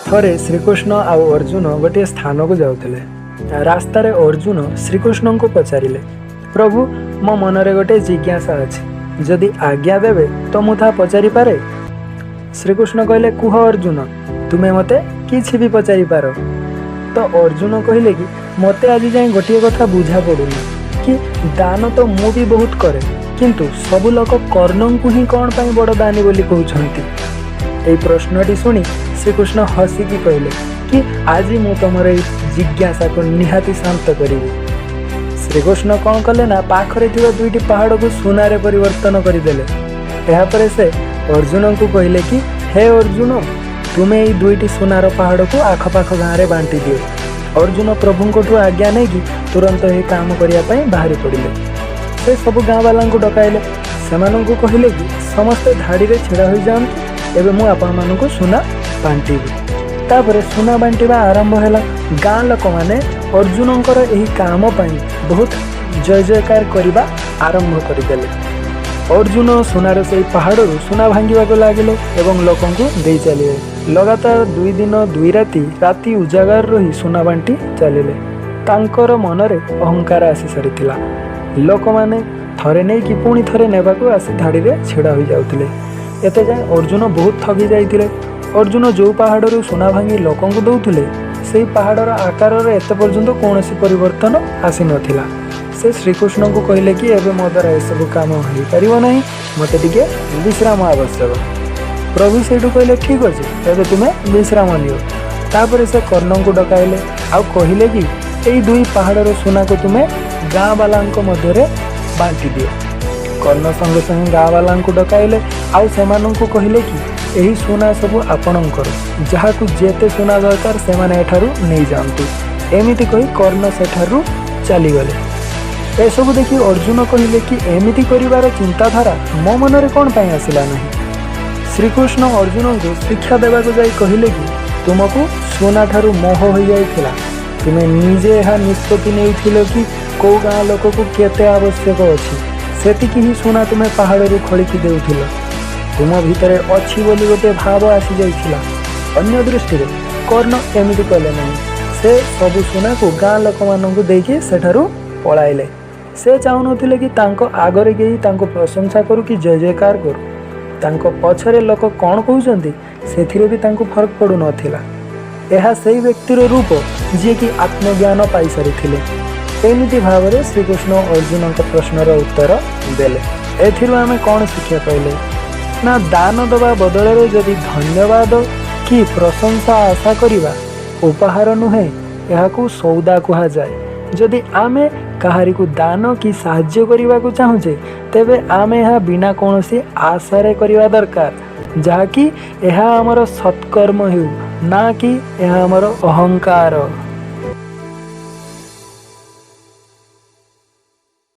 थरे श्रीकृष्ण आउ अर्जुन गोटे स्थान को जाउथिले। रास्तार अर्जुन श्रीकृष्ण को पचारिले, प्रभु मो मनरे गोटे जिज्ञासा अछि, जदि आज्ञा देवे तो मुझा पचारि पारे। श्रीकृष्ण कहले, कुह अर्जुन, तुमे मते किछि भी पचारि पारो। तो अर्जुन कहले कि मते आज जाए गोटे कथा बुझा पड़ुनी कि दान तो मु भी बहुत करे, किंतु सबु लोक कर्ण को ही कौन पाई बड़ दानी बोली कहउछंती। एई प्रश्नटी सुनी श्रीकृष्ण हसिकी कहले कि आज मु तमर जिज्ञासा को निहाती शांत करिबी। श्रीकृष्ण कौन कले ना पाखरे थिबा दुईटी पहाड़ को सुनारे परिवर्तन करदेले। यापर से अर्जुन को कहले कि हे अर्जुन, तुमे ये दुईटी सुनार पहाड़ को आखपाख गाँव में बांटी दियो। अर्जुन प्रभु आज्ञा नहीं कि तुरंत ये काम करने बाहरी पड़े। से सब गाँव वाला डकाइले, से कहले कि समस्ते धाड़ी में छिड़ा हो जाते, एवं मुझे आपण सुना बांटीबी। तापर सुना बांटिबा आरंभ है। गाँ लोक मैंने अर्जुनकर यही काम बहुत जय जयकार करने आरंभ करदेले। अर्जुन सुनार से पहाड़ सुना भांगा लगिले एवं लोकों को दे चलिए। लगातार 2 दिन 2 राति उजागर रही सुना बांटी चलिले। तांकर मनरे अहंकार आसी सारी। लोक मैंने थरे नहीं कि पुणी थरे नेबाकू आसी धाड़ी में छिड़ा हो जाउथिले। एते जाए अर्जुन बहुत थकी जाइथिले। अर्जुन जो पहाड़ सुना भांगी लोकों को दौले, से पहाड़र आकार एत पर्यंत कौन परिवर्तन आसी नथिला। से श्रीकृष्ण को कहले कि एबे मो द्वारा ये सब काम हो पारिबो नहीं, मते टिके विश्राम आवश्यक। प्रभु सेठू कहले ठीक अच्छे, एबे तुम्हें विश्राम लियो। तापर से कर्ण को डकाइले आउ कहले कि यही 2 पहाड़र सुना को तुम्हें गाँ वाला मध्य बांटी दियो। कर्ण संगे संगे गाँ वाला डकाइले आउ सेमानन को कहले कि यही सुना सब आपणकर, जहाँ को जेते सुना दरकार से माने एठारू नहीं जातु। एमिति कही कर्ण सेठारू चलीगले। एसबू देखि अर्जुन कहले कि एमिति करिवार चिंताधारा मो मनरे कौन पाई आसिला नहीं। श्रीकृष्ण अर्जुन को शिक्षा देवा जाई कहले कि तुमको सोना ठारू मोह हो जाइथिला। तुमे निजे यह निष्पत्ति नहीं कि कौ गाँ लोक को केते आवश्यक अच्छी, सेतिकी ही सोना तुम्हें पहाड़ खड़िकी देउथिल। तुम भितर अच्छी बोली गोटे भाव आसी जाइथिला। अन्य दृष्टि कर्ण एमिति कले नहीं। से सबु सोना को गाँ लोक मानू देकी सेठारू पलाइले। से चाहूनथिले कि तांको आगरे गई तांको प्रशंसा करू कि जय जयकार करू। तांको पछरे लोक कौन कहउचंती सेथिरे भी तांको फरक पड़ू नथिला। यह सही व्यक्तिर रूप जी कि आत्मज्ञान पाई सारिथिले। एमिति भाव में श्रीकृष्ण अर्जुन प्रश्नर उत्तर देले। एथिरु आमे कौन शिक्षा पाइले ना, दान दबा बदल जदि धन्यवाद कि प्रशंसा आशा करिबा उपहार नुहे, यहाकू सौदा कहा जाए। जदि आमे कहारी को दान कि साहाय्य करने को चाहूचे, तेबे आमे यह बिना कौन सी आशारे करवा दरकार, जहाँकि यह आमर सत्कर्म हो, ना कि यह आमर अहंकार।